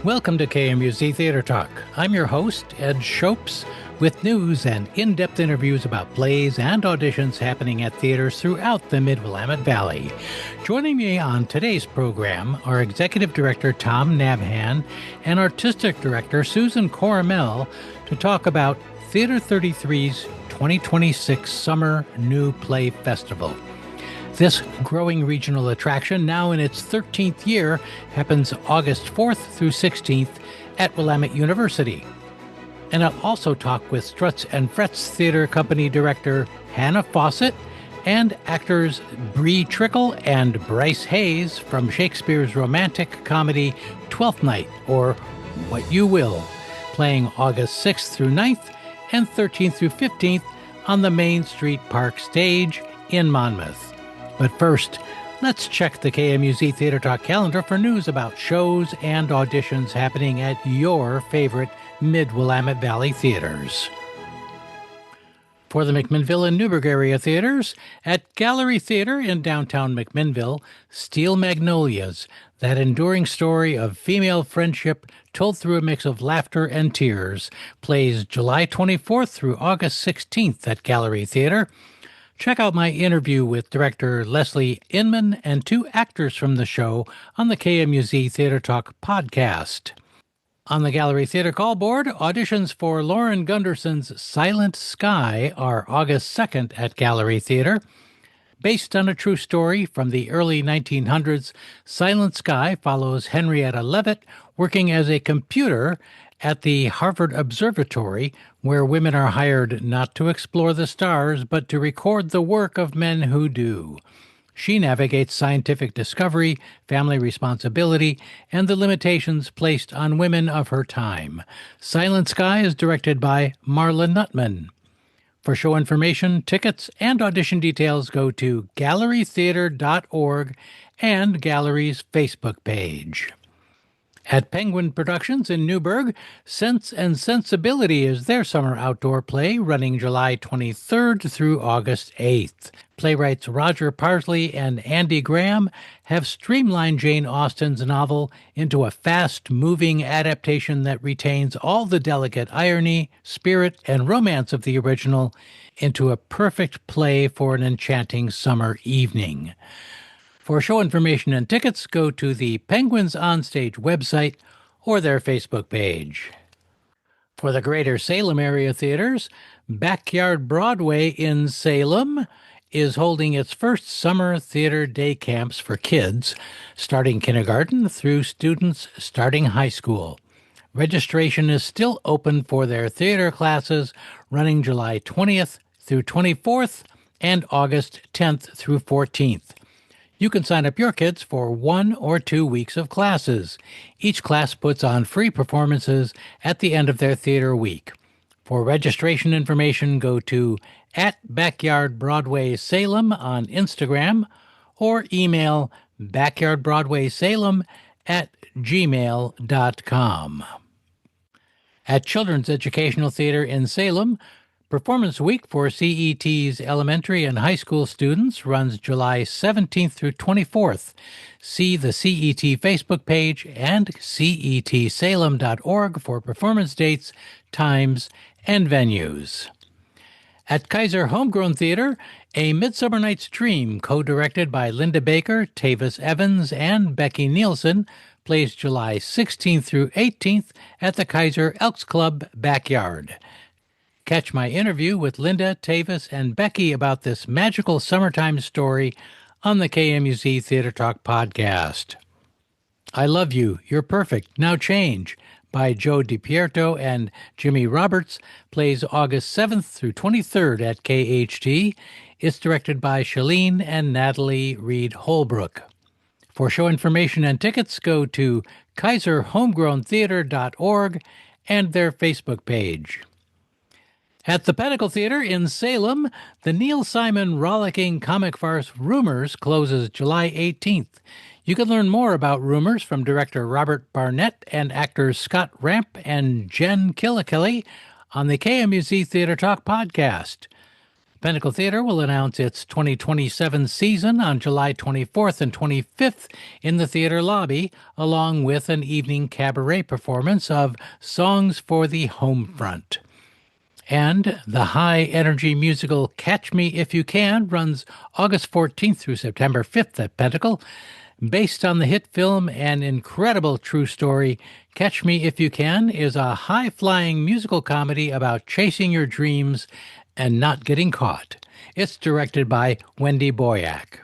Welcome to KMUZ Theatre Talk. I'm your host, Ed Schoaps, with news and in-depth interviews about plays and auditions happening at theaters throughout the Mid-Willamette Valley. Joining me on today's program are Executive Director Tom Nabhan and Artistic Director Susan Coromel to talk about Theater 33's 2026 Summer New Play Festival. This growing regional attraction, now in its 13th year, happens August 4th through 16th at Willamette University. And I'll also talk with Struts Frets Theatre Company Director Hannah Fawcett and actors Bree Trickle and Bryce Hayes from Shakespeare's romantic comedy 12th Night, or What You Will, playing August 6th through 9th and 13th through 15th on the Main Street Park stage in Monmouth. But first, let's check the KMUZ Theatre Talk calendar for news about shows and auditions happening at your favorite Mid-Willamette Valley theaters. For the McMinnville and Newburgh area theaters, at Gallery Theatre in downtown McMinnville, Steel Magnolias, that enduring story of female friendship told through a mix of laughter and tears, plays July 24th through August 16th at Gallery Theatre. Check out my interview with director Leslie Inman and two actors from the show on the KMUZ Theatre Talk podcast. On the Gallery Theatre call board, auditions for Lauren Gunderson's Silent Sky are August 2nd at Gallery Theatre. Based on a true story from the early 1900s, Silent Sky follows Henrietta Leavitt working as a computer at the Harvard Observatory, where women are hired not to explore the stars, but to record the work of men who do. She navigates scientific discovery, family responsibility, and the limitations placed on women of her time. Silent Sky is directed by Marla Nutman. For show information, tickets, and audition details, go to gallerytheater.org and Gallery's Facebook page. At Penguin Productions in Newburgh, Sense and Sensibility is their summer outdoor play running July 23rd through August 8th. Playwrights Roger Parsley and Andy Graham have streamlined Jane Austen's novel into a fast-moving adaptation that retains all the delicate irony, spirit, and romance of the original into a perfect play for an enchanting summer evening. For show information and tickets, go to the Penguins Onstage website or their Facebook page. For the greater Salem area theaters, Backyard Broadway in Salem is holding its first summer theater day camps for kids, starting kindergarten through students starting high school. Registration is still open for their theater classes running July 20th through 24th and August 10th through 14th. You can sign up your kids for 1 or 2 weeks of classes. Each class puts on free performances at the end of their theater week. For registration information, go to @BackyardBroadwaySalem on Instagram or email backyardbroadwaysalem@gmail.com. At Children's Educational Theater in Salem, Performance Week for CET's elementary and high school students runs July 17th through 24th. See the CET Facebook page and cetsalem.org for performance dates, times, and venues. At Kaiser Homegrown Theater, A Midsummer Night's Dream, co-directed by Linda Baker, Tavis Evans, and Becky Nielsen, plays July 16th through 18th at the Kaiser Elks Club backyard. Catch my interview with Linda, Tavis, and Becky about this magical summertime story on the KMUZ Theatre Talk podcast. I Love You, You're Perfect, Now Change by Joe DiPierto and Jimmy Roberts plays August 7th through 23rd at KHT. It's directed by Shalene and Natalie Reed Holbrook. For show information and tickets, go to kaiserhomegrowntheater.org and their Facebook page. At the Pinnacle Theater in Salem, the Neil Simon rollicking comic farce Rumors closes July 18th. You can learn more about Rumors from director Robert Barnett and actors Scott Ramp and Jen Killikelly on the KMUZ Theatre Talk podcast. Pinnacle Theater will announce its 2027 season on July 24th and 25th in the theater lobby, along with an evening cabaret performance of Songs for the Homefront. And the high-energy musical Catch Me If You Can runs August 14th through September 5th at Pinnacle. Based on the hit film An Incredible True Story, Catch Me If You Can is a high-flying musical comedy about chasing your dreams and not getting caught. It's directed by Wendy Boyack.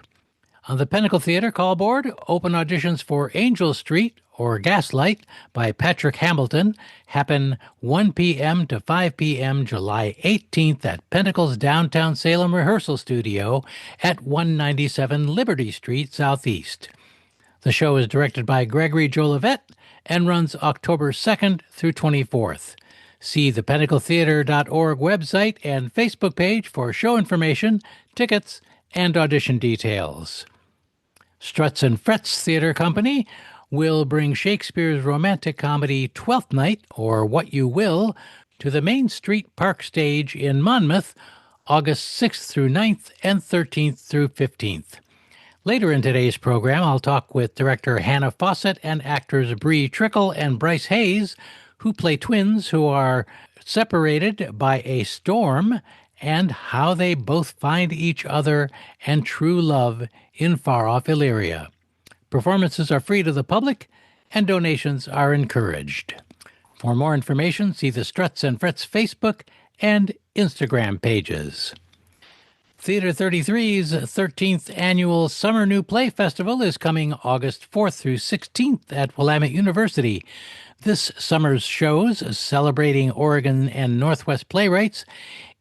On the Pinnacle Theater call board, open auditions for Angel Street or Gaslight by Patrick Hamilton happen 1 p.m. to 5 p.m. July 18th at Pinnacle's downtown Salem rehearsal studio at 197 Liberty Street Southeast. The show is directed by Gregory Jolivet and runs October 2nd through 24th. See the pinnacletheater.org website and Facebook page for show information, tickets, and audition details. Struts Frets Theatre Company will bring Shakespeare's romantic comedy 12th Night, or What You Will, to the Main Street Park stage in Monmouth, August 6th through 9th and 13th through 15th. Later in today's program, I'll talk with director Hannah Fawcett and actors Bree, Trickle, and Bryce Hayes, who play twins who are separated by a storm, and how they both find each other and true love in far-off Illyria. Performances are free to the public, and donations are encouraged. For more information, see the Struts and Frets Facebook and Instagram pages. Theater 33's 13th Annual Summer New Play Festival is coming August 4th through 16th at Willamette University. This summer's shows, celebrating Oregon and Northwest playwrights,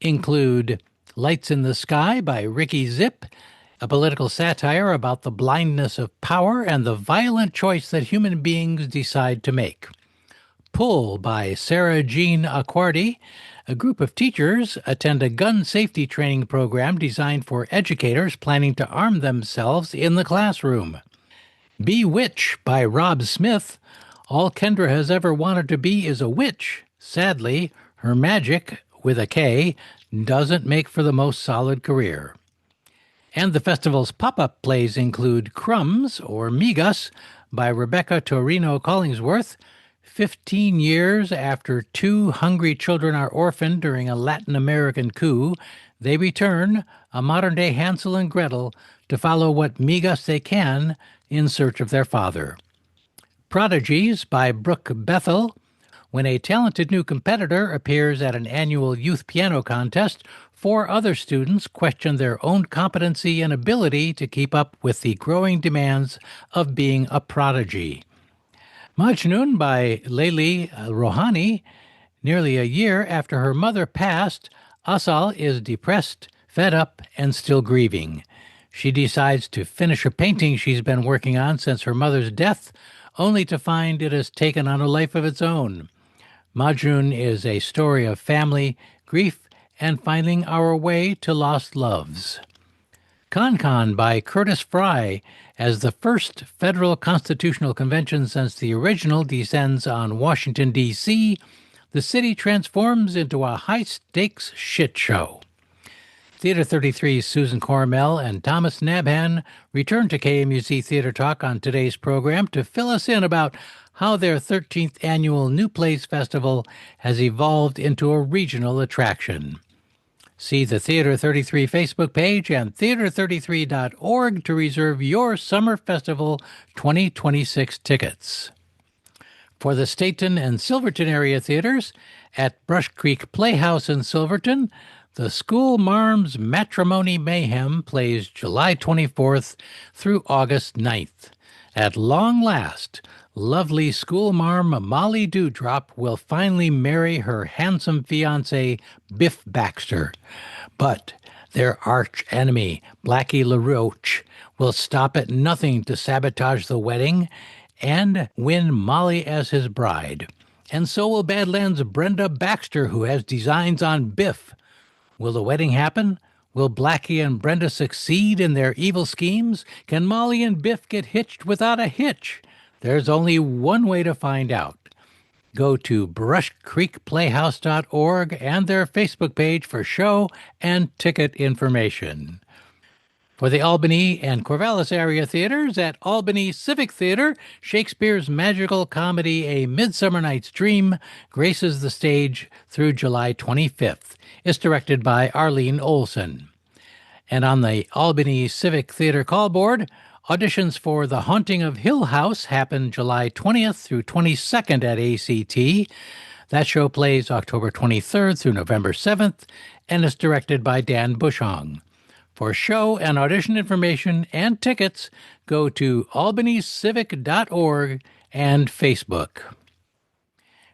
include Lights in the Sky by Ricky Zipp, a political satire about the blindness of power and the violent choice that human beings decide to make. Pull by Sarah Jean Acquardi. A group of teachers attend a gun safety training program designed for educators planning to arm themselves in the classroom. Bewitch by Rob Smith. All Kendra has ever wanted to be is a witch. Sadly, her magic, with a K, doesn't make for the most solid career. And the festival's pop-up plays include Crumbs, or Migas, by Rebecca Torino Collingsworth. 15 years after 2 hungry children are orphaned during a Latin American coup, they return, a modern-day Hansel and Gretel, to follow what migas they can in search of their father. Prodigies by Brooke Bethel. When a talented new competitor appears at an annual youth piano contest, 4 other students question their own competency and ability to keep up with the growing demands of being a prodigy. Majnun by Leili Rohani. Nearly a year after her mother passed, Asal is depressed, fed up, and still grieving. She decides to finish a painting she's been working on since her mother's death, only to find it has taken on a life of its own. Majnun is a story of family, grief, and finding our way to lost loves. Con by Curtis Fry. As the first federal constitutional convention since the original descends on Washington, D.C., the city transforms into a high-stakes shit show. Theater 33's Susan Coromel and Thomas Nabhan return to KMUZ Theatre Talk on today's program to fill us in about how their 13th annual New Plays Festival has evolved into a regional attraction. See the Theater 33 Facebook page and theater33.org to reserve your Summer Festival 2026 tickets. For the Staten and Silverton area theaters, at Brush Creek Playhouse in Silverton, the School Marm's Matrimony Mayhem plays July 24th through August 9th. At long last, lovely school marm Molly Dewdrop will finally marry her handsome fiancé, Biff Baxter. But their arch enemy, Blackie LaRoche, will stop at nothing to sabotage the wedding and win Molly as his bride. And so will Badlands' Brenda Baxter, who has designs on Biff. Will the wedding happen? Will Blackie and Brenda succeed in their evil schemes? Can Molly and Biff get hitched without a hitch? There's only one way to find out. go to brushcreekplayhouse.org and their Facebook page for show and ticket information. For the Albany and Corvallis area theaters, at Albany Civic Theater, Shakespeare's magical comedy A Midsummer Night's Dream graces the stage through July 25th. It's directed by Arlene Olson. And on the Albany Civic Theater call board, auditions for The Haunting of Hill House happen July 20th through 22nd at ACT. That show plays October 23rd through November 7th and is directed by Dan Bushong. For show and audition information and tickets, go to albanycivic.org and Facebook.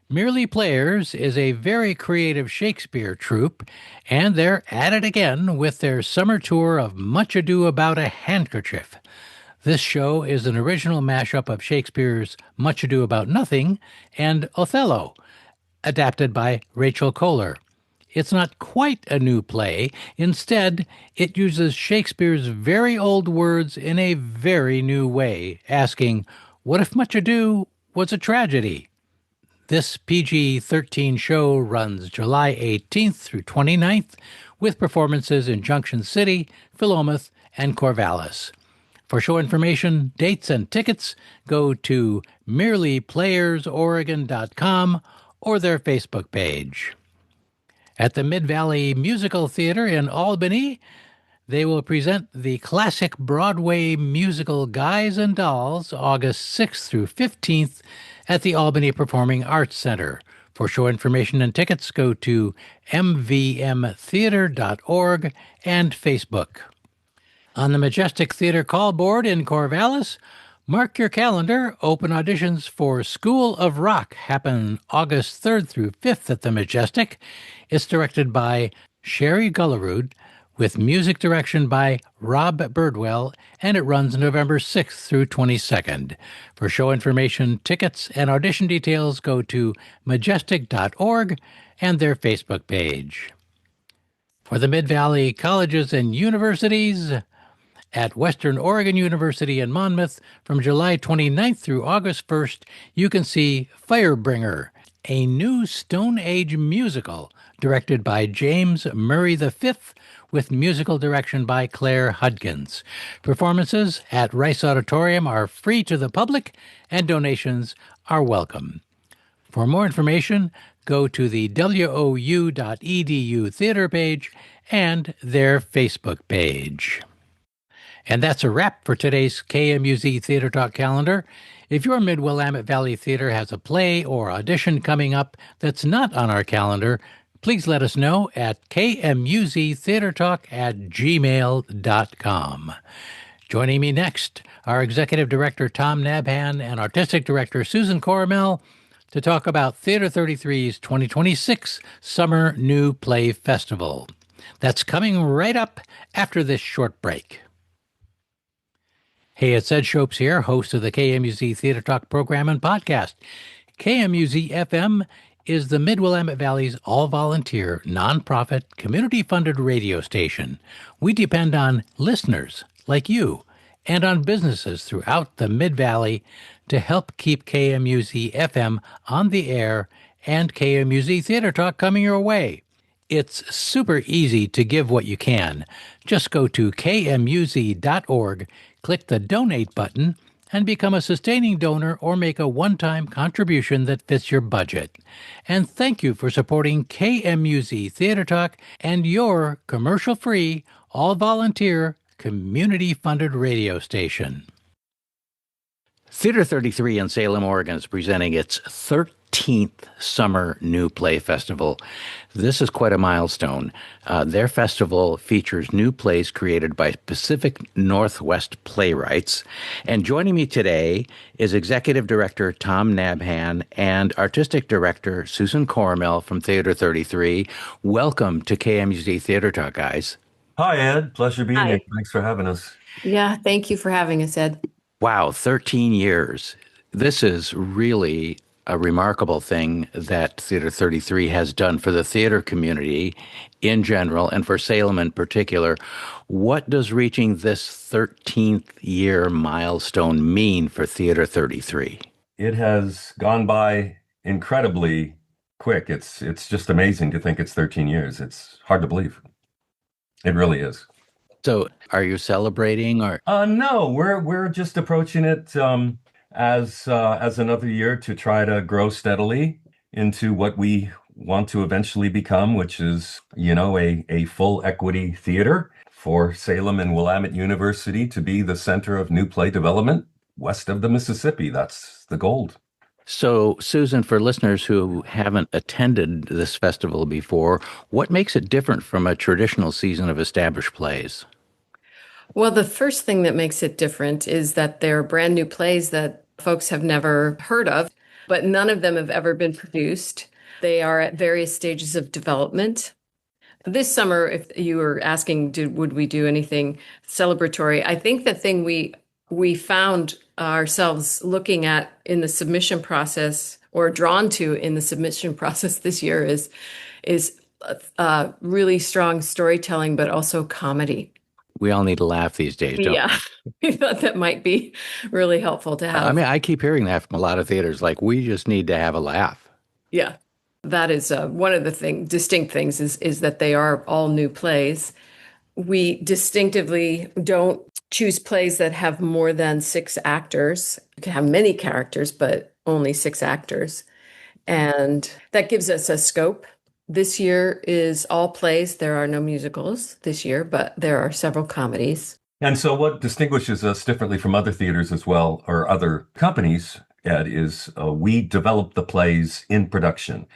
Merely Players is a very creative Shakespeare troupe, and they're at it again with their summer tour of Much Ado About a Handkerchief. This show is an original mashup of Shakespeare's Much Ado About Nothing and Othello, adapted by Rachel Kohler. It's not quite a new play. Instead, it uses Shakespeare's very old words in a very new way, asking, what if Much Ado was a tragedy? This PG-13 show runs July 18th through 29th, with performances in Junction City, Philomath, and Corvallis. For show information, dates, and tickets, go to merelyplayersoregon.com or their Facebook page. At the Mid-Valley Musical Theater in Albany, they will present the classic Broadway musical Guys and Dolls August 6th through 15th at the Albany Performing Arts Center. For show information and tickets, go to mvmtheater.org and Facebook. On the Majestic Theater call board in Corvallis, mark your calendar. Open auditions for School of Rock happen August 3rd through 5th at the Majestic. It's directed by Sherry Gullerud, with music direction by Rob Birdwell, and it runs November 6th through 22nd. For show information, tickets, and audition details, go to majestic.org and their Facebook page. For the Mid-Valley Colleges and Universities, at Western Oregon University in Monmouth, from July 29th through August 1st, you can see Firebringer, a new Stone Age musical directed by James Murray V, with musical direction by Claire Hudkins. Performances at Rice Auditorium are free to the public, and donations are welcome. For more information, go to the wou.edu theater page and their Facebook page. And that's a wrap for today's KMUZ Theatre Talk calendar. If your Mid-Willamette Valley Theater has a play or audition coming up that's not on our calendar, please let us know at kmuztheatretalk@gmail.com. Joining me next, our Executive Director Tom Nabhan and Artistic Director Susan Coromel to talk about Theater 33's 2026 Summer New Play Festival. That's coming right up after this short break. Hey, it's Ed Schoaps here, host of the KMUZ Theatre Talk program and podcast. KMUZ-FM is the Mid-Willamette Valley's all-volunteer, nonprofit, community-funded radio station. We depend on listeners like you and on businesses throughout the Mid-Valley to help keep KMUZ-FM on the air and KMUZ Theatre Talk coming your way. It's super easy to give what you can. Just go to kmuz.org, click the Donate button, and become a sustaining donor or make a one-time contribution that fits your budget. And thank you for supporting KMUZ Theatre Talk and your commercial-free, all-volunteer, community-funded radio station. Theater 33 in Salem, Oregon is presenting its 13th Summer New Play Festival. This is quite a milestone. Their festival features new plays created by Pacific Northwest playwrights. And joining me today is Executive Director Tom Nabhan and Artistic Director Susan Coromel from Theater 33. Welcome to KMUZ Theatre Talk, guys. Hi, Ed. Pleasure being here. Thanks for having us. Yeah, thank you for having us, Ed. Wow, 13 years. This is really a remarkable thing that Theater 33 has done for the theater community in general and for Salem in particular. What does reaching this 13th year milestone mean for Theater 33? It has gone by incredibly quick. It's just amazing to think it's 13 years. It's hard to believe. It really is. So are you celebrating or? No, we're just approaching it as another year to try to grow steadily into what we want to eventually become, which is, a full equity theater for Salem and Willamette University to be the center of new play development west of the Mississippi. That's the goal. So, Susan, for listeners who haven't attended this festival before, what makes it different from a traditional season of established plays? Well, the first thing that makes it different is that they're brand new plays that folks have never heard of, but none of them have ever been produced. They are at various stages of development. This summer, if you were asking, would we do anything celebratory? I think the thing we found ourselves looking at in the submission process, or drawn to in the submission process this year, is really strong storytelling, but also comedy. We all need to laugh these days, don't we? Yeah, we thought that might be really helpful to have. I mean, I keep hearing that from a lot of theaters, like, we just need to have a laugh. Yeah, that is one of the distinct things is that they are all new plays. We distinctively don't choose plays that have more than 6 actors. You can have many characters, but only 6 actors. And that gives us a scope. This year is all plays. There are no musicals this year, but there are several comedies. And so what distinguishes us differently from other theaters as well, or other companies, Ed, is we develop the plays in production.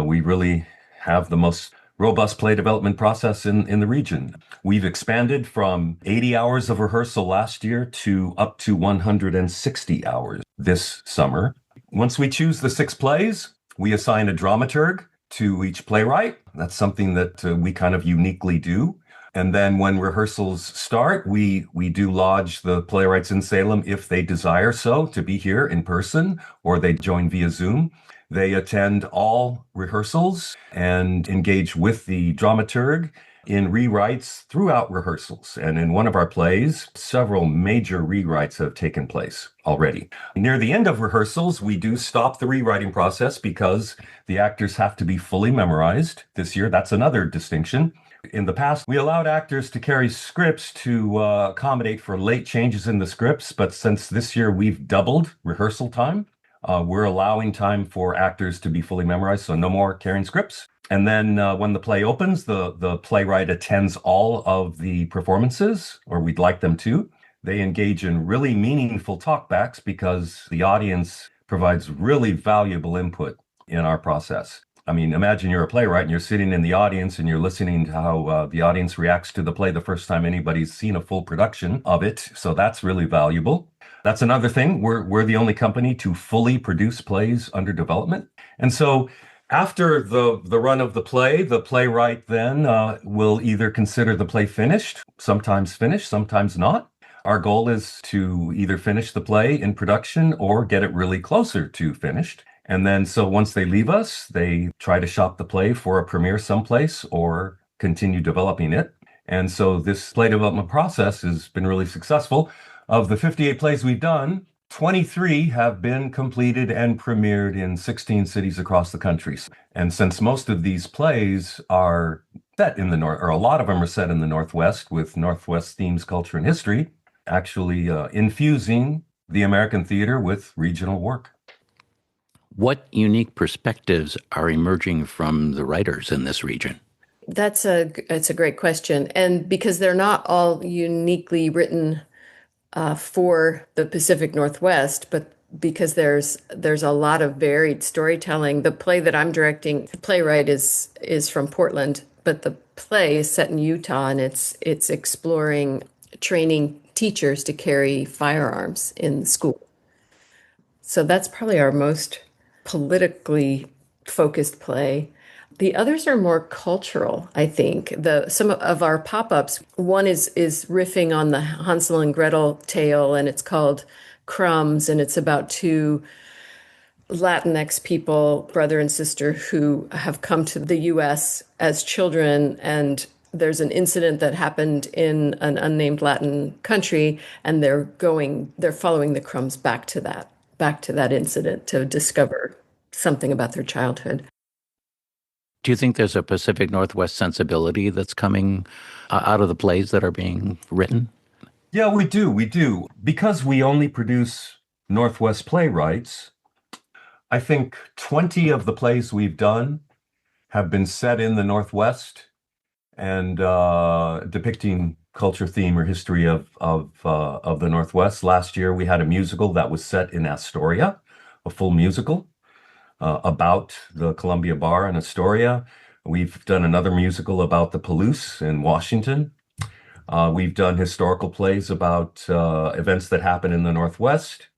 We really have the most robust play development process in the region. We've expanded from 80 hours of rehearsal last year to up to 160 hours this summer. Once we choose the 6 plays, we assign a dramaturg to each playwright. That's something that we kind of uniquely do. And then when rehearsals start, we do lodge the playwrights in Salem if they desire so to be here in person, or they join via Zoom. They attend all rehearsals and engage with the dramaturg in rewrites throughout rehearsals. And in one of our plays, several major rewrites have taken place already. Near the end of rehearsals, we do stop the rewriting process because the actors have to be fully memorized. This year, that's another distinction. In the past, we allowed actors to carry scripts to accommodate for late changes in the scripts. But since this year we've doubled rehearsal time, we're allowing time for actors to be fully memorized, so no more carrying scripts. And then when the play opens, the playwright attends all of the performances, or we'd like them to. They engage in really meaningful talkbacks because the audience provides really valuable input in our process. I mean, imagine you're a playwright and you're sitting in the audience and you're listening to how the audience reacts to the play the first time anybody's seen a full production of it. So that's really valuable. That's another thing. We're the only company to fully produce plays under development. And so after the run of the play, the playwright then will either consider the play finished, sometimes not. Our goal is to either finish the play in production or get it really closer to finished. And then so once they leave us, they try to shop the play for a premiere someplace or continue developing it. And so this play development process has been really successful. Of the 58 plays we've done, 23 have been completed and premiered in 16 cities across the country. And since most of these plays are set in the North, or a lot of them are set in the Northwest with Northwest themes, culture, and history, actually infusing the American theater with regional work. What unique perspectives are emerging from the writers in this region? It's a great question. And because they're not all uniquely written for the Pacific Northwest, but because there's a lot of varied storytelling. The play that I'm directing, the playwright is from Portland, but the play is set in Utah, and it's exploring training teachers to carry firearms in school. So that's probably our most politically focused play. The others are more cultural, I think. Some of our pop-ups, one is riffing on the Hansel and Gretel tale, and it's called Crumbs, and it's about 2 Latinx people, brother and sister, who have come to the U.S. as children, and there's an incident that happened in an unnamed Latin country, and they're following the crumbs back to that incident to discover something about their childhood. Do you think there's a Pacific Northwest sensibility that's coming out of the plays that are being written? Yeah, we do. We do. Because we only produce Northwest playwrights, I think 20 of the plays we've done have been set in the Northwest and depicting culture, theme, or history of the Northwest. Last year, we had a musical that was set in Astoria, a full musical about the Columbia Bar in Astoria. We've done another musical about the Palouse in Washington. We've done historical plays about events that happen in the Northwest.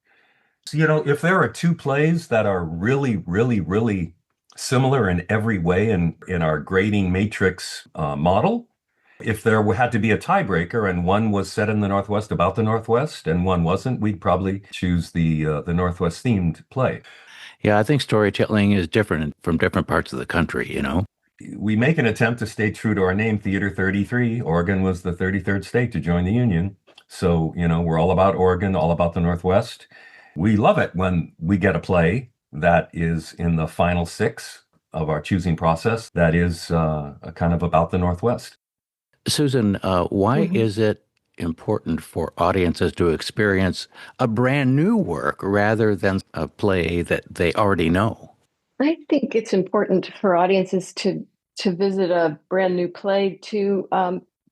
So, if there are two plays that are really, really, really similar in every way in our grading matrix model, if there had to be a tiebreaker and one was set in the Northwest about the Northwest and one wasn't, we'd probably choose the Northwest themed play. Yeah, I think storytelling is different from different parts of the country, We make an attempt to stay true to our name, Theater 33. Oregon was the 33rd state to join the Union. So, we're all about Oregon, all about the Northwest. We love it when we get a play that is in the final six of our choosing process that is kind of about the Northwest. Susan, why is it important for audiences to experience a brand new work rather than a play that they already know? I think it's important for audiences to visit a brand new play to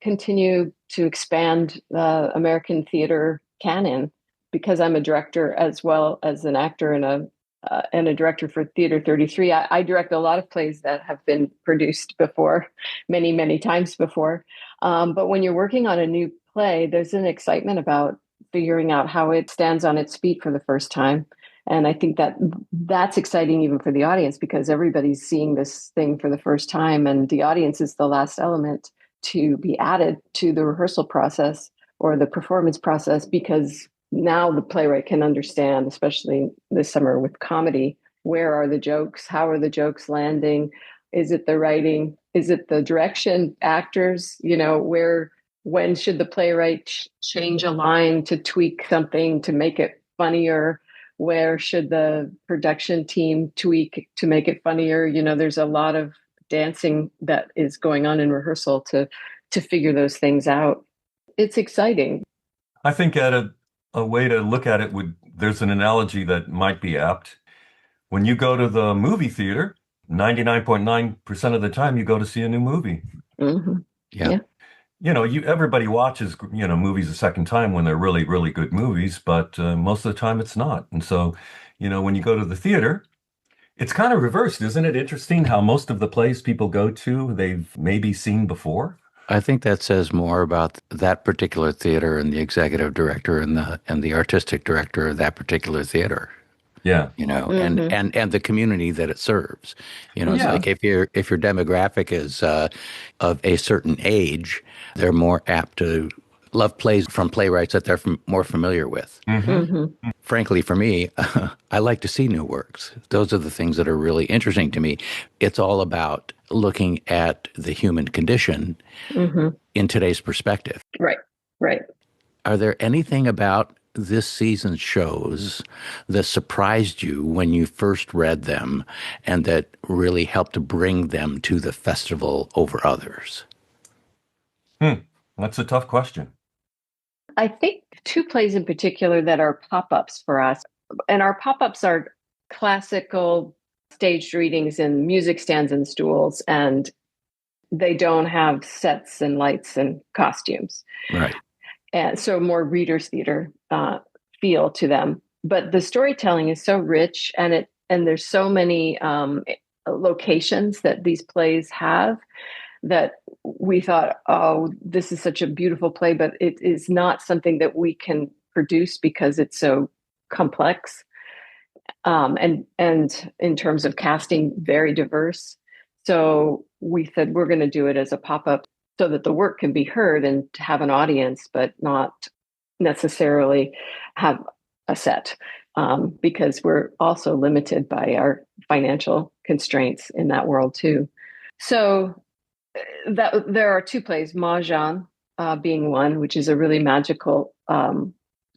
continue to expand the American theater canon. Because I'm a director as well as an actor and a director for Theater 33, I direct a lot of plays that have been produced before, many, many times before. But when you're working on a new play, there's an excitement about figuring out how it stands on its feet for the first time. And I think that's exciting even for the audience because everybody's seeing this thing for the first time. And the audience is the last element to be added to the rehearsal process or the performance process because now the playwright can understand, especially this summer with comedy, where are the jokes? How are the jokes landing? Is it the writing? Is it the direction? Actors, when should the playwright change a line to tweak something to make it funnier? Where should the production team tweak to make it funnier? There's a lot of dancing that is going on in rehearsal to figure those things out. It's exciting. I think a way to look at it there's an analogy that might be apt. When you go to the movie theater, 99.9% of the time you go to see a new movie. Mm-hmm. Yeah. Everybody watches, movies a second time when they're really, really good movies, but most of the time it's not. And so, when you go to the theater, it's kind of reversed. Isn't it interesting how most of the plays people go to, they've maybe seen before? I think that says more about that particular theater and the executive director and the artistic director of that particular theater. Yeah. And the community that it serves. It's like if your demographic is of a certain age, they're more apt to love plays from playwrights that they're more familiar with. Frankly, for me, I like to see new works. Those are the things that are really interesting to me. It's all about looking at the human condition in today's perspective. Right. Are there anything about this season's shows that surprised you when you first read them and that really helped to bring them to the festival over others? That's a tough question. I think two plays in particular that are pop-ups for us. And our pop-ups are classical staged readings in music stands and stools, and they don't have sets and lights and costumes. Right. And so more reader's theater feel to them. But the storytelling is so rich, and there's so many locations that these plays have that we thought, oh, this is such a beautiful play, but it is not something that we can produce because it's so complex. And in terms of casting, very diverse. So we said we're going to do it as a pop-up so that the work can be heard and to have an audience, but not necessarily have a set, because we're also limited by our financial constraints in that world too. So that there are two plays, Mahjong being one, which is a really magical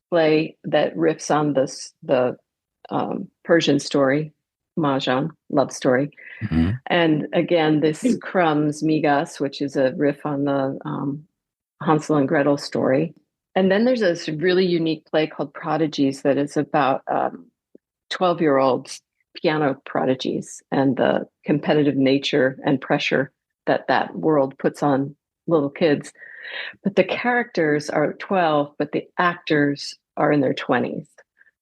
play that riffs on the Persian story Mahjong love story. Mhm. And again, this Crumbs Migas, which is a riff on the Hansel and Gretel story. And then there's this really unique play called Prodigies that is about 12-year-olds piano prodigies and the competitive nature and pressure that that world puts on little kids. But the characters are 12, but the actors are in their 20s.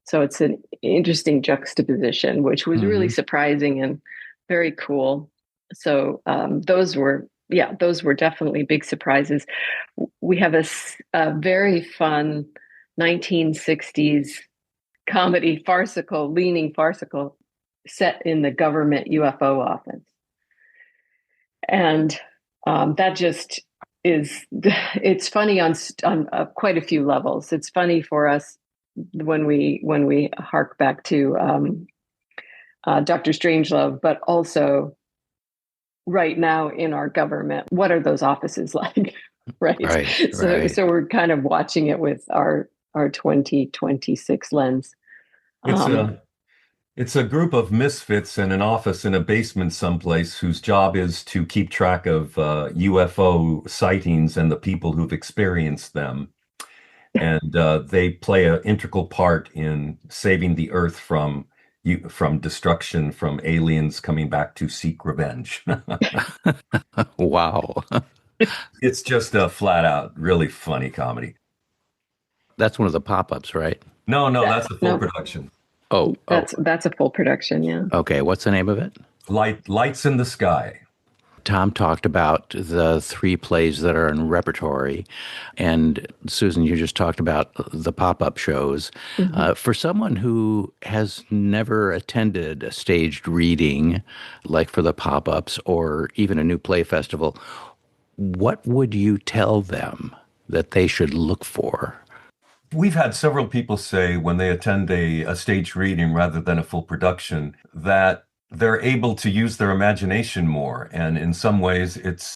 So it's an interesting juxtaposition, which was really surprising and very cool. So those were definitely big surprises. We have a very fun 1960s comedy, leaning farcical, set in the government UFO office. And that just it's funny on quite a few levels. It's funny for us when we hark back to Dr. Strangelove, but also right now in our government, what are those offices like? Right. So we're kind of watching it with our 2026 lens. It's a group of misfits in an office in a basement someplace whose job is to keep track of UFO sightings and the people who've experienced them. And they play an integral part in saving the Earth from destruction, from aliens coming back to seek revenge. Wow. It's just a flat out, really funny comedy. That's one of the pop-ups, right? No, that's a full production. Oh, that's a full production, yeah. Okay, what's the name of it? Lights in the Sky. Tom talked about the 3 plays that are in repertory, and Susan, you just talked about the pop-up shows. For someone who has never attended a staged reading, like for the pop-ups or even a new play festival, what would you tell them that they should look for? We've had several people say when they attend a staged reading rather than a full production that they're able to use their imagination more. And in some ways, it's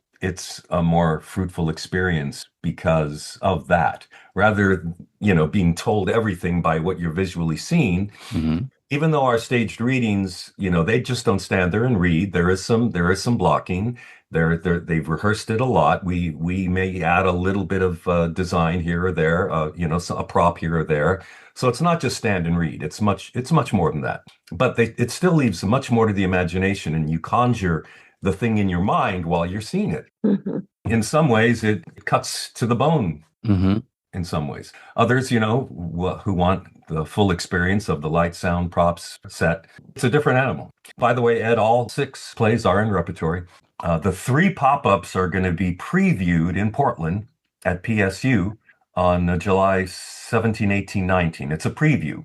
a more fruitful experience because of that. Rather, being told everything by what you're visually seeing, even though our staged readings, they just don't stand there and read. There is some blocking. They've rehearsed it a lot. We may add a little bit of design here or there, a prop here or there. So it's not just stand and read. It's much more than that. But it still leaves much more to the imagination, and you conjure the thing in your mind while you're seeing it. In some ways, it cuts to the bone. In some ways, others, who want the full experience of the light, sound, props set, it's a different animal. By the way, Ed, all 6 plays are in repertory. The 3 pop-ups are going to be previewed in Portland at PSU on July 17, 18, 19. It's a preview.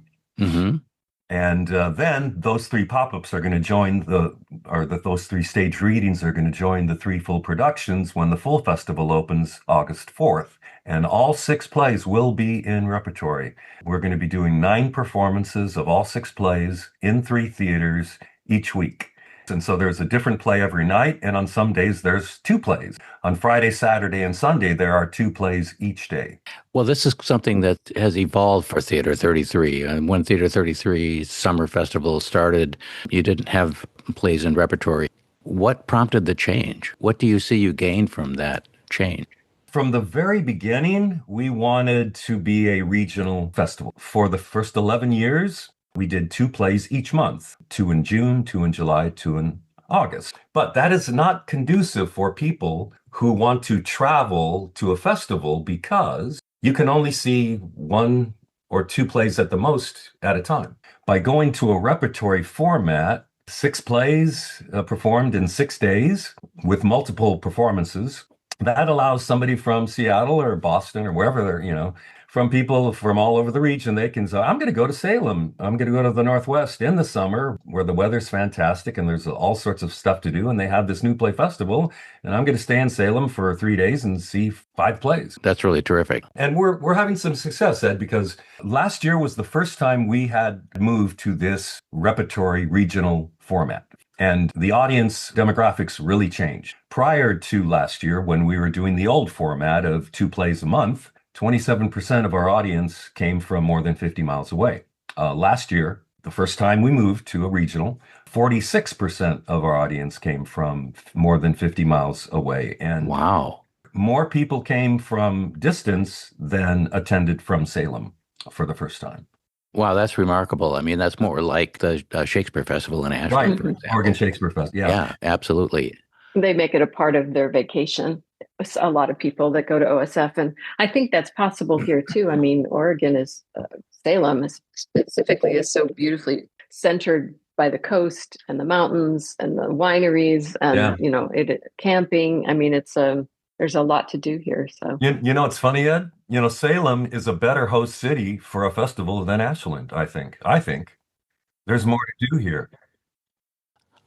And then those 3 pop-ups are going to join those 3 stage readings are going to join the 3 full productions when the full festival opens August 4th. And all 6 plays will be in repertory. We're going to be doing 9 performances of all 6 plays in 3 theaters each week. And so there's a different play every night, and on some days there's 2 plays. On Friday, Saturday, and Sunday, there are 2 plays each day. Well, this is something that has evolved for Theater 33. And when Theater 33 Summer Festival started, you didn't have plays in repertory. What prompted the change? What do you see you gained from that change? From the very beginning, we wanted to be a regional festival. For the first 11 years, we did 2 plays each month, 2 in June, 2 in July, 2 in August. But that is not conducive for people who want to travel to a festival because you can only see 1 or 2 plays at the most at a time. By going to a repertory format, 6 plays performed in 6 days with multiple performances, that allows somebody from Seattle or Boston or wherever they're, from people from all over the region, they can say, I'm going to go to Salem. I'm going to go to the Northwest in the summer where the weather's fantastic and there's all sorts of stuff to do. And they have this new play festival. And I'm going to stay in Salem for 3 days and see 5 plays. That's really terrific. And we're having some success, Ed, because last year was the first time we had moved to this repertory regional format. And the audience demographics really changed. Prior to last year, when we were doing the old format of 2 plays a month, 27% of our audience came from more than 50 miles away. Last year, The first time we moved to a regional, 46% of our audience came from more than 50 miles away. And Wow. more people came from distance than attended from Salem for the first time. Wow, that's remarkable. I mean, that's more like the Shakespeare Festival in Asheville, Right. for example. Oregon Shakespeare Festival. Yeah. Yeah, absolutely. They make it a part of their vacation. A lot of people that go to OSF, and I think that's possible here too. I mean, Oregon is Salem is specifically is so beautifully centered by the coast and the mountains and the wineries and camping. I mean, it's there's a lot to do here. So you know, it's funny, Ed. You know, Salem is a better host city for a festival than Ashland. I think there's more to do here.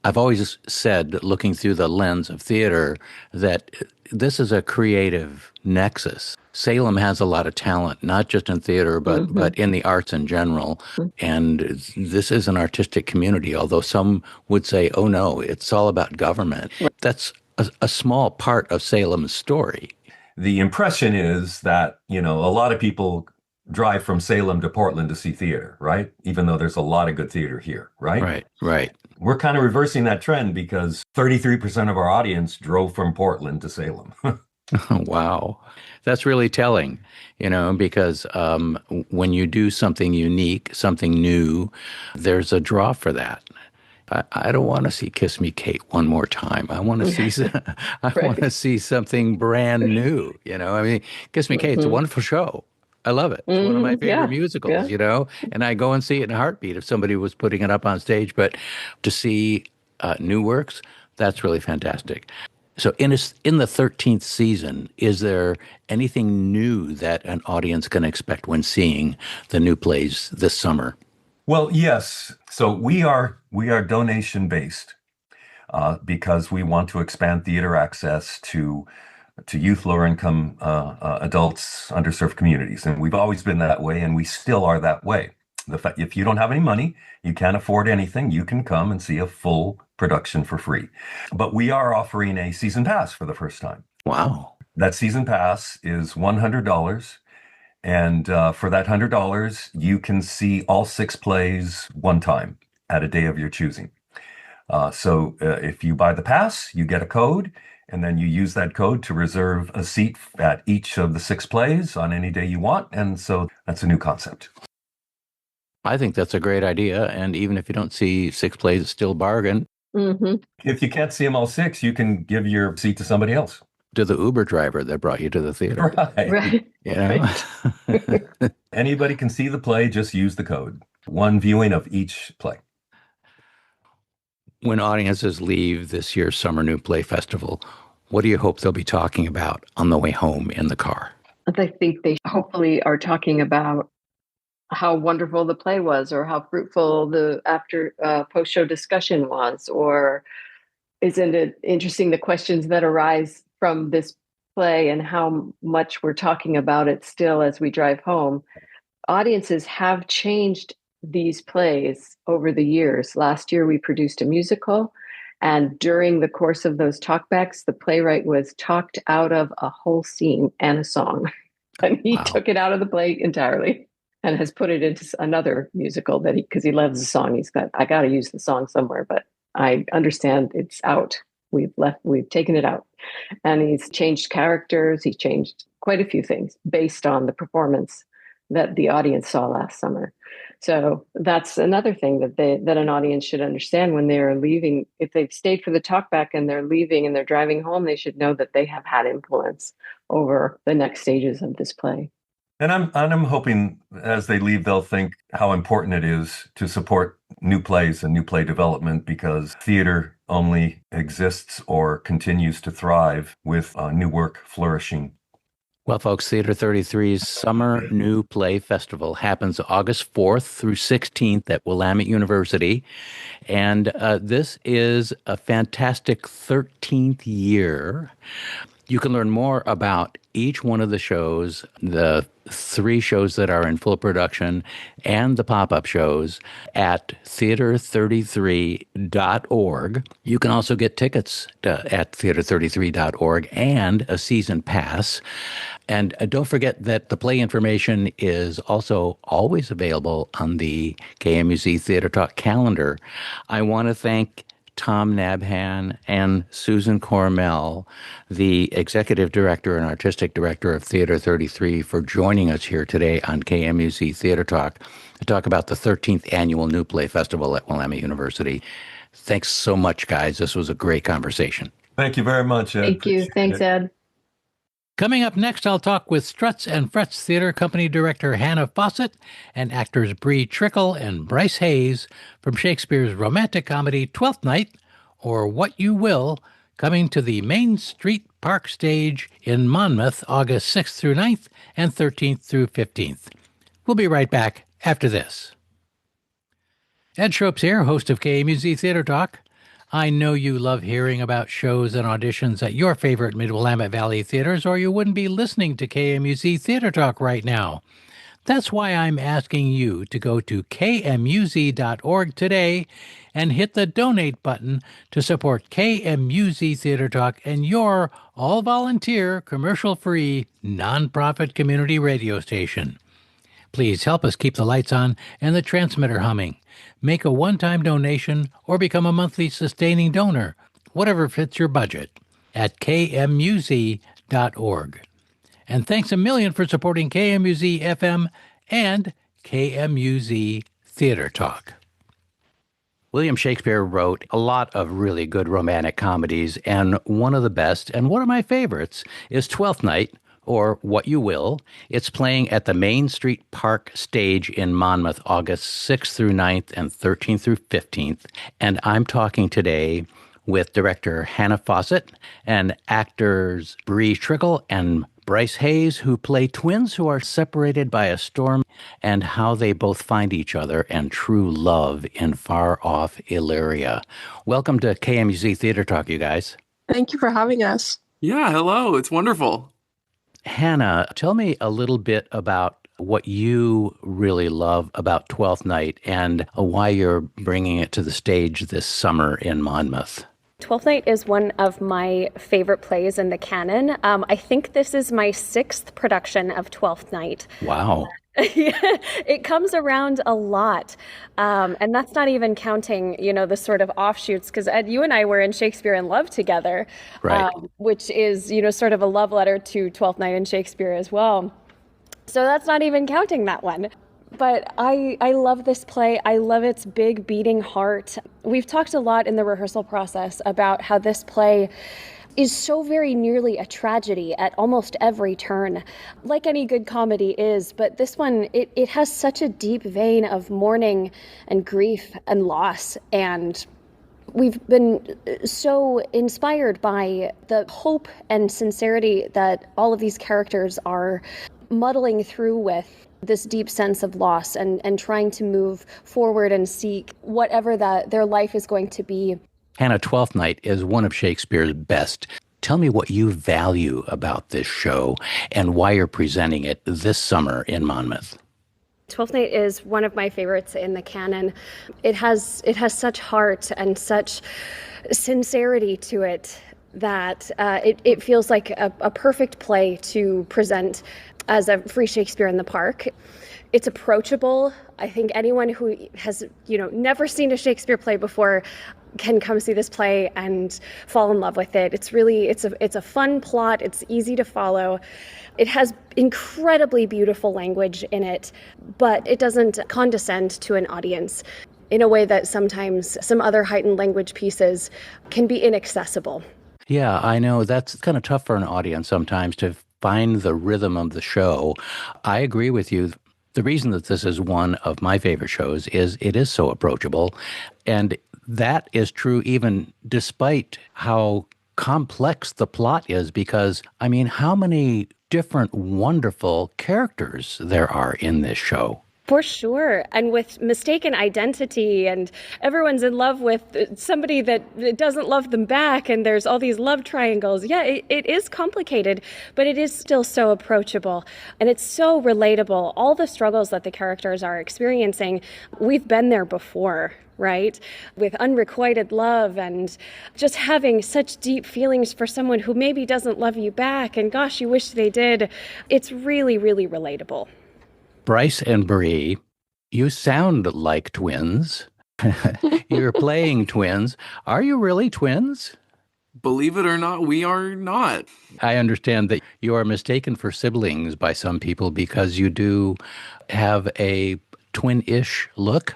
I've always said, looking through the lens of theater, that this is a creative nexus. Salem has a lot of talent, not just in theater, but in the arts in general. And this is an artistic community, although some would say, oh no, it's all about government. That's a small part of Salem's story. The impression is that, you know, a lot of people drive from Salem to Portland to see theater, right? Even though there's a lot of good theater here, right? Right. We're kind of reversing that trend because 33% of our audience drove from Portland to Salem. Wow. That's really telling, you know, because when you do something unique, something new, there's a draw for that. I don't want to see Kiss Me Kate one more time. I want to see want to see something brand new, you know. I mean, Kiss Me Kate's a wonderful show. I love it. It's one of my favorite musicals, you know, and I go and see it in a heartbeat if somebody was putting it up on stage. But to see new works, that's really fantastic. So in the 13th season, is there anything new that an audience can expect when seeing the new plays this summer? Well, yes. So we are donation based because we want to expand theater access to youth, lower income adults, underserved communities. And we've always been that way, and we still are that way. The fact, if you don't have any money, you can't afford anything, you can come and see a full production for free. But we are offering a season pass for the first time. Wow. That season pass is $100. And for that $100, you can see all 6 plays one time at a day of your choosing. So if you buy the pass, you get a code, and then you use that code to reserve a seat at each of the 6 plays on any day you want. And so that's a new concept. I think that's a great idea. And even if you don't see 6 plays, it's still a bargain. Mm-hmm. If you can't see them all 6, you can give your seat to somebody else. To the Uber driver that brought you to the theater. Right. You know? Right. Anybody can see the play, just use the code. One viewing of each play. When audiences leave this year's Summer New Play Festival, what do you hope they'll be talking about on the way home in the car? I think they hopefully are talking about how wonderful the play was, or how fruitful the after post-show discussion was, or isn't it interesting the questions that arise from this play and how much we're talking about it still as we drive home. Audiences have changed these plays over the years. Last year we produced a musical, and during the course of those talkbacks, the playwright was talked out of a whole scene and a song. And he took it out of the play entirely and has put it into another musical that because he loves the song. I got to use the song somewhere, but I understand it's out. We've taken it out. And he's changed characters. He changed quite a few things based on the performance that the audience saw last summer. So that's another thing that an audience should understand when they're leaving. If they've stayed for the talkback and they're leaving and they're driving home, they should know that they have had influence over the next stages of this play. And I'm hoping as they leave, they'll think how important it is to support new plays and new play development, because theater only exists or continues to thrive with new work flourishing. Well, folks, Theater 33's Summer New Play Festival happens August 4th through 16th at Willamette University. And this is a fantastic 13th year. You can learn more about each one of the shows, the 3 shows that are in full production and the pop-up shows at theater33.org. You can also get tickets at theater33.org and a season pass. And don't forget that the play information is also always available on the KMUZ Theatre Talk calendar. I want to thank Tom Nabhan and Susan Coromel, the Executive Director and Artistic Director of Theater 33, for joining us here today on KMUZ Theatre Talk to talk about the 13th Annual New Play Festival at Willamette University. Thanks so much, guys. This was a great conversation. Thank you very much, Ed. Thank you. Thanks, Ed. Coming up next, I'll talk with Struts and Frets Theatre Company Director Hannah Fawcett and actors Bree, Trickle, and Bryce Hayes from Shakespeare's romantic comedy 12th Night, or What You Will, coming to the Main Street Park stage in Monmouth, August 6th through 9th and 13th through 15th. We'll be right back after this. Ed Schoaps here, host of KMUZ Theatre Talk. I know you love hearing about shows and auditions at your favorite Mid-Willamette Valley theaters, or you wouldn't be listening to KMUZ Theatre Talk right now. That's why I'm asking you to go to kmuz.org today and hit the donate button to support KMUZ Theatre Talk and your all-volunteer, commercial-free, nonprofit community radio station. Please help us keep the lights on and the transmitter humming. Make a one-time donation or become a monthly sustaining donor, whatever fits your budget, at kmuz.org. And thanks a million for supporting KMUZ FM and KMUZ Theatre Talk. William Shakespeare wrote a lot of really good romantic comedies, and one of the best, and one of my favorites, is 12th Night, or What You Will. It's playing at the Main Street Park stage in Monmouth, August 6th through 9th and 13th through 15th. And I'm talking today with director Hannah Fawcett and actors Bree, Trickle, and Bryce Hayes, who play twins who are separated by a storm, and how they both find each other and true love in far-off Illyria. Welcome to KMUZ Theatre Talk, you guys. Thank you for having us. Yeah, hello. It's wonderful. Hannah, tell me a little bit about what you really love about 12th Night and why you're bringing it to the stage this summer in Monmouth. 12th Night is one of my favorite plays in the canon. I think this is my 6th production of 12th Night. Wow. It comes around a lot. And that's not even counting, the sort of offshoots, because Ed, you and I were in Shakespeare in Love together, right. Which is, sort of a love letter to 12th Night and Shakespeare as well. So that's not even counting that one. But I love this play. I love its big beating heart. We've talked a lot in the rehearsal process about how this play is so very nearly a tragedy at almost every turn, like any good comedy is. But this one, it has such a deep vein of mourning and grief and loss. And we've been so inspired by the hope and sincerity that all of these characters are muddling through with this deep sense of loss and trying to move forward and seek whatever that their life is going to be. Hannah, 12th Night is one of Shakespeare's best. Tell me what you value about this show and why you're presenting it this summer in Monmouth. 12th Night is one of my favorites in the canon. It has such heart and such sincerity to it that it feels like a perfect play to present as a free Shakespeare in the Park. It's approachable. I think anyone who has, never seen a Shakespeare play before can come see this play and fall in love with it. It's a fun plot. It's easy to follow. It has incredibly beautiful language in it, but it doesn't condescend to an audience in a way that sometimes some other heightened language pieces can be inaccessible. Yeah, I know that's kind of tough for an audience sometimes to find the rhythm of the show. I agree with you. The reason that this is one of my favorite shows is it is so approachable. And that is true even despite how complex the plot is, because, how many different wonderful characters there are in this show. For sure. And with mistaken identity, and everyone's in love with somebody that doesn't love them back, and there's all these love triangles. Yeah, it is complicated, but it is still so approachable, and it's so relatable. All the struggles that the characters are experiencing, we've been there before, right? With unrequited love and just having such deep feelings for someone who maybe doesn't love you back, and gosh, you wish they did. It's really, really relatable. Bryce and Bree, you sound like twins. You're playing twins. Are you really twins? Believe it or not, we are not. I understand that you are mistaken for siblings by some people because you do have a twin-ish look.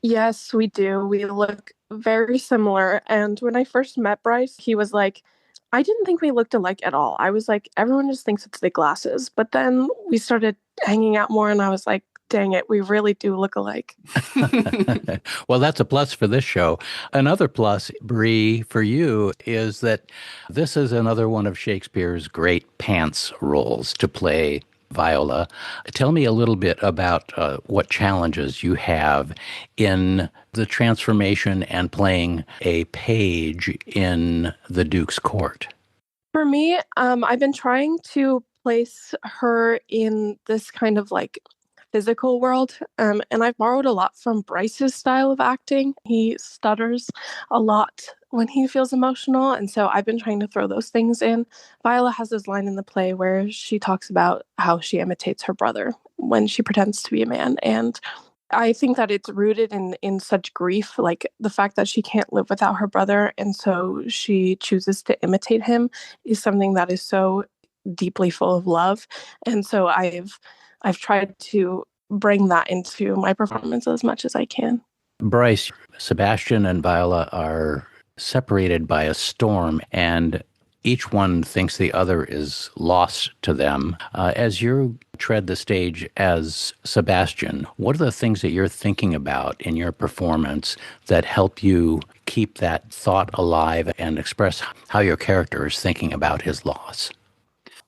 Yes, we do. We look very similar. And when I first met Bryce, he was like, I didn't think we looked alike at all. I was like, everyone just thinks it's the glasses. But then we started hanging out more, and I was like, dang it, we really do look alike. Well, that's a plus for this show. Another plus, Bree, for you is that this is another one of Shakespeare's great pants roles to play Viola. Tell me a little bit about what challenges you have in the transformation and playing a page in the Duke's court. For me, I've been trying to place her in this kind of like physical world. And I've borrowed a lot from Bryce's style of acting. He stutters a lot when he feels emotional. And so I've been trying to throw those things in. Viola has this line in the play where she talks about how she imitates her brother when she pretends to be a man. And I think that it's rooted in such grief, like the fact that she can't live without her brother. And so she chooses to imitate him is something that is so deeply full of love. And so I've tried to bring that into my performance as much as I can. Bryce, Sebastian and Viola are separated by a storm, and each one thinks the other is lost to them. As you tread the stage as Sebastian, what are the things that you're thinking about in your performance that help you keep that thought alive and express how your character is thinking about his loss?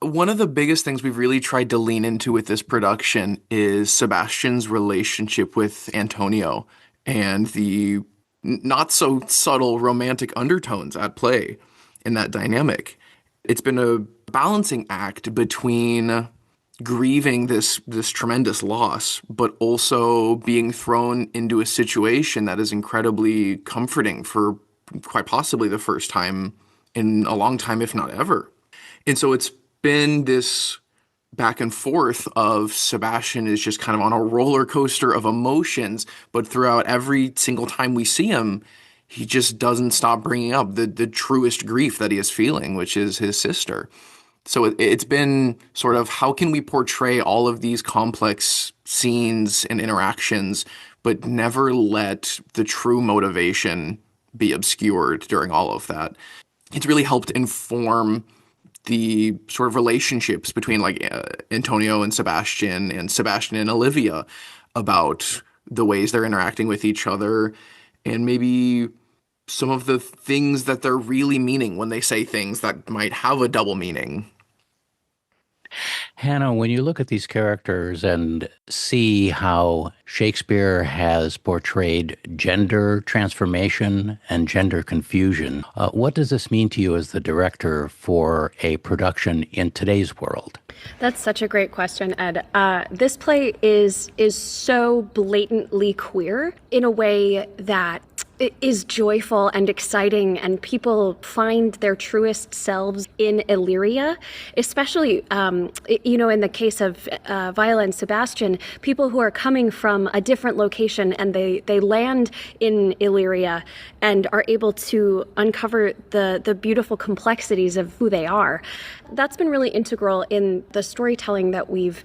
One of the biggest things we've really tried to lean into with this production is Sebastian's relationship with Antonio and the not so subtle romantic undertones at play in that dynamic. It's been a balancing act between grieving this tremendous loss, but also being thrown into a situation that is incredibly comforting for quite possibly the first time in a long time, if not ever. And so it's been this back and forth of Sebastian is just kind of on a roller coaster of emotions, but throughout every single time we see him, he just doesn't stop bringing up the truest grief that he is feeling, which is his sister. So it's been sort of, how can we portray all of these complex scenes and interactions, but never let the true motivation be obscured during all of that? It's really helped inform the sort of relationships between like Antonio and Sebastian and Olivia about the ways they're interacting with each other, and maybe some of the things that they're really meaning when they say things that might have a double meaning. Hannah, when you look at these characters and see how Shakespeare has portrayed gender transformation and gender confusion, what does this mean to you as the director for a production in today's world? That's such a great question, Ed. This play is so blatantly queer in a way that it is joyful and exciting, and people find their truest selves in Illyria, especially, in the case of Viola and Sebastian, people who are coming from a different location and they land in Illyria and are able to uncover the beautiful complexities of who they are. That's been really integral in the storytelling that we've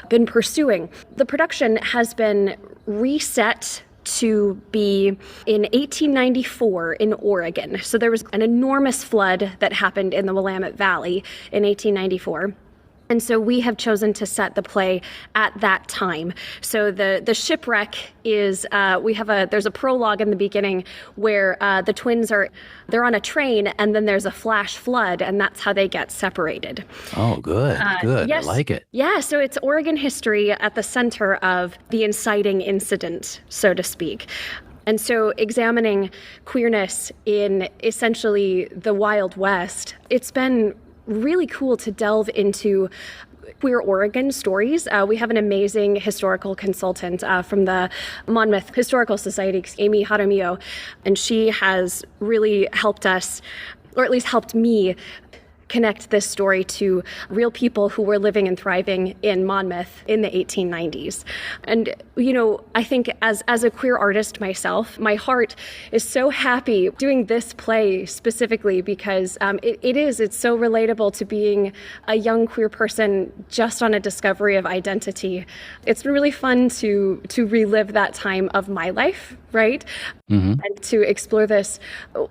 been pursuing. The production has been reset to be in 1894 in Oregon. So there was an enormous flood that happened in the Willamette Valley in 1894. And so we have chosen to set the play at that time. So the shipwreck is, there's a prologue in the beginning where the twins they're on a train, and then there's a flash flood, and that's how they get separated. Oh, good. Yes. I like it. Yeah, so it's Oregon history at the center of the inciting incident, so to speak. And so examining queerness in essentially the Wild West, it's been really cool to delve into queer Oregon stories. We have an amazing historical consultant from the Monmouth Historical Society, Amy Jaramillo, and she has really helped us, or at least helped me, connect this story to real people who were living and thriving in Monmouth in the 1890s. And, I think as a queer artist myself, my heart is so happy doing this play specifically because it's so relatable to being a young queer person just on a discovery of identity. It's been really fun to relive that time of my life, right? Mm-hmm. And to explore this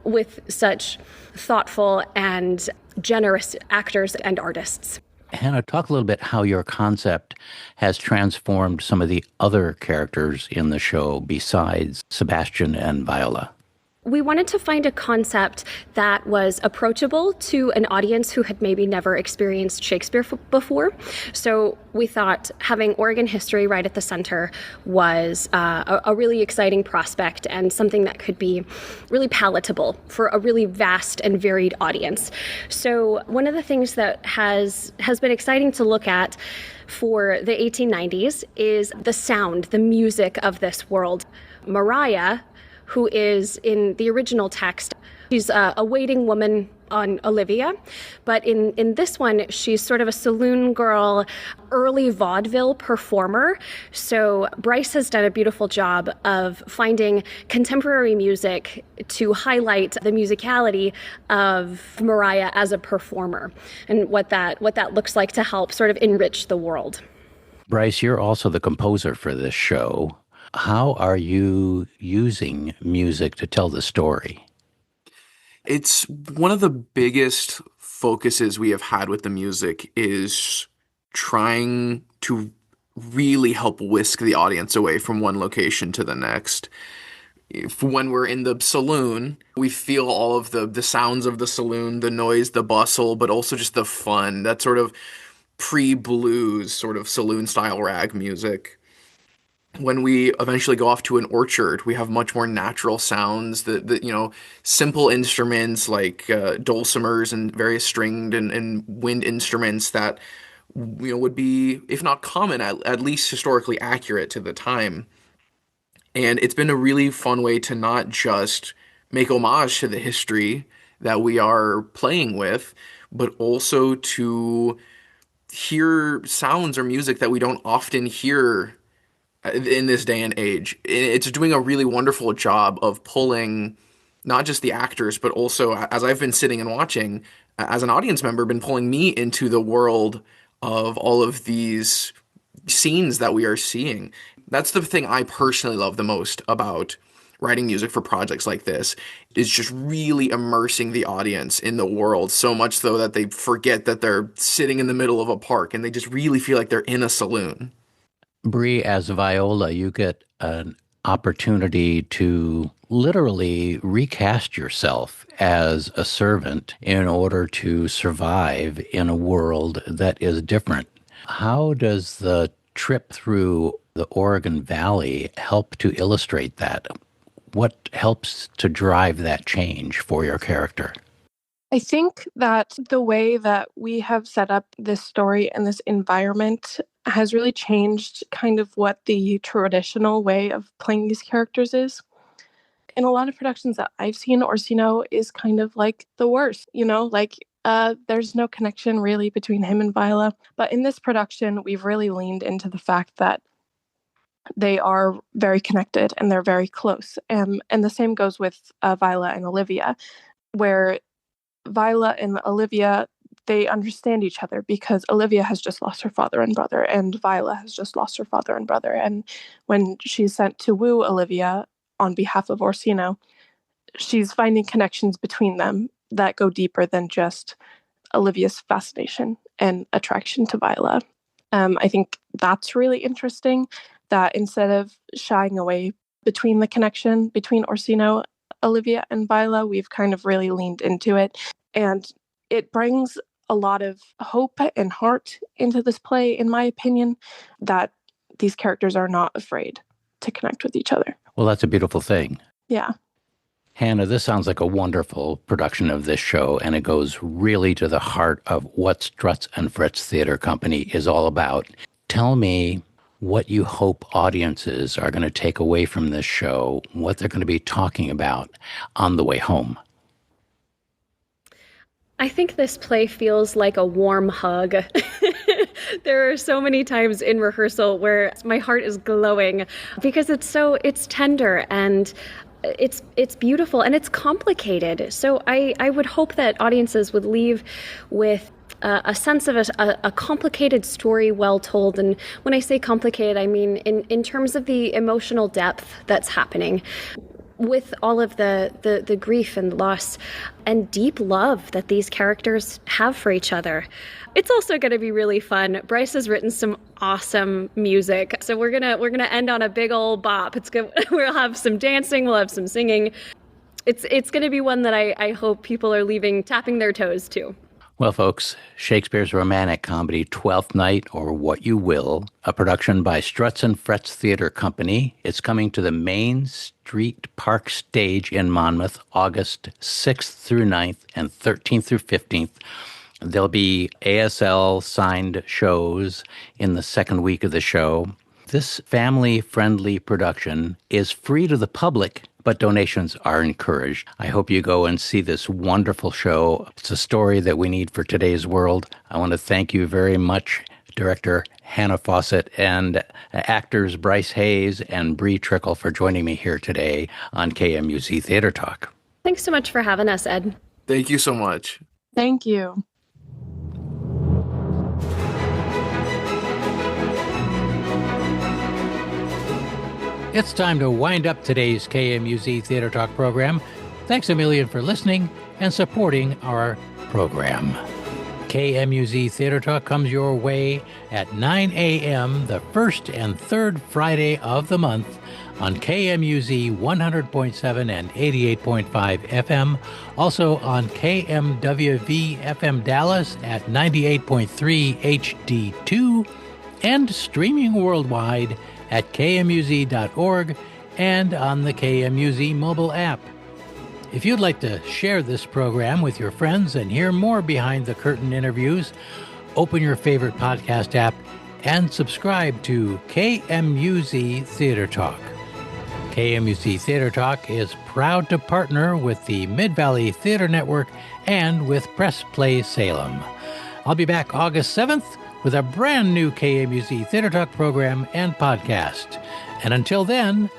with such thoughtful and generous actors and artists. Hannah, talk a little bit how your concept has transformed some of the other characters in the show besides Sebastian and Viola. We wanted to find a concept that was approachable to an audience who had maybe never experienced Shakespeare before. So we thought having Oregon history right at the center was a really exciting prospect and something that could be really palatable for a really vast and varied audience. So one of the things that has been exciting to look at for the 1890s is the sound, the music of this world. Mariah, who is in the original text, she's a waiting woman on Olivia, but in this one, she's sort of a saloon girl, early vaudeville performer. So Bryce has done a beautiful job of finding contemporary music to highlight the musicality of Mariah as a performer and what that looks like to help sort of enrich the world. Bryce, you're also the composer for this show. How are you using music to tell the story? It's one of the biggest focuses we have had with the music is trying to really help whisk the audience away from one location to the next. When we're in the saloon, we feel all of the sounds of the saloon, the noise, the bustle, but also just the fun, that sort of pre-blues sort of saloon-style rag music. When we eventually go off to an orchard, we have much more natural sounds, simple instruments like dulcimers and various stringed and wind instruments that would be, if not common, at least historically accurate to the time. And it's been a really fun way to not just make homage to the history that we are playing with, but also to hear sounds or music that we don't often hear in this day and age. It's doing a really wonderful job of pulling not just the actors, but also, as I've been sitting and watching, as an audience member, been pulling me into the world of all of these scenes that we are seeing. That's the thing I personally love the most about writing music for projects like this, is just really immersing the audience in the world, so much so that they forget that they're sitting in the middle of a park and they just really feel like they're in a saloon. Bree, as Viola, you get an opportunity to literally recast yourself as a servant in order to survive in a world that is different. How does the trip through the Oregon Valley help to illustrate that? What helps to drive that change for your character? I think that the way that we have set up this story and this environment has really changed kind of what the traditional way of playing these characters is. In a lot of productions that I've seen, Orsino is kind of like the worst, there's no connection really between him and Viola. But in this production, we've really leaned into the fact that they are very connected and they're very close. And the same goes with Viola and Olivia, where Viola and Olivia, they understand each other because Olivia has just lost her father and brother, and Viola has just lost her father and brother. And when she's sent to woo Olivia on behalf of Orsino, she's finding connections between them that go deeper than just Olivia's fascination and attraction to Viola. I think that's really interesting, that instead of shying away between the connection between Orsino, Olivia, and Viola, we've kind of really leaned into it. And it brings a lot of hope and heart into this play, in my opinion, that these characters are not afraid to connect with each other. Well, that's a beautiful thing. Yeah. Hannah, this sounds like a wonderful production of this show, and it goes really to the heart of what Struts and Frets Theatre Company is all about. Tell me what you hope audiences are going to take away from this show, what they're going to be talking about on the way home. I think this play feels like a warm hug. There are so many times in rehearsal where my heart is glowing because it's tender and it's beautiful and it's complicated. So I would hope that audiences would leave with a sense of a complicated story well told. And when I say complicated, I mean in terms of the emotional depth that's happening with all of the grief and loss and deep love that these characters have for each other. It's also going to be really fun. Bryce has written some awesome music, so we're gonna end on a big old bop. It's good. We'll have some dancing. We'll have some singing. It's going to be one that I hope people are leaving tapping their toes to. Well, folks, Shakespeare's romantic comedy, 12th Night, or What You Will, a production by Struts and Frets Theatre Company. It's coming to the Main Street Park stage in Monmouth, August 6th through 9th and 13th through 15th. There'll be ASL signed shows in the second week of the show. This family-friendly production is free to the public, but donations are encouraged. I hope you go and see this wonderful show. It's a story that we need for today's world. I want to thank you very much, Director Hannah Fawcett and actors Bryce Hayes and Bree Trickle, for joining me here today on KMUZ Theatre Talk. Thanks so much for having us, Ed. Thank you so much. Thank you. It's time to wind up today's KMUZ Theatre Talk program. Thanks a million for listening and supporting our program. KMUZ Theatre Talk comes your way at 9 a.m. the first and third Friday of the month on KMUZ 100.7 and 88.5 FM, also on KMWV FM Dallas at 98.3 HD2, and streaming worldwide at kmuz.org and on the KMUZ mobile app. If you'd like to share this program with your friends and hear more behind-the-curtain interviews, open your favorite podcast app and subscribe to KMUZ Theatre Talk. KMUZ Theatre Talk is proud to partner with the Mid-Valley Theatre Network and with Press Play Salem. I'll be back August 7th with a brand new KMUZ Theatre Talk program and podcast. And until then,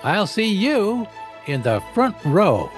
I'll see you in the front row.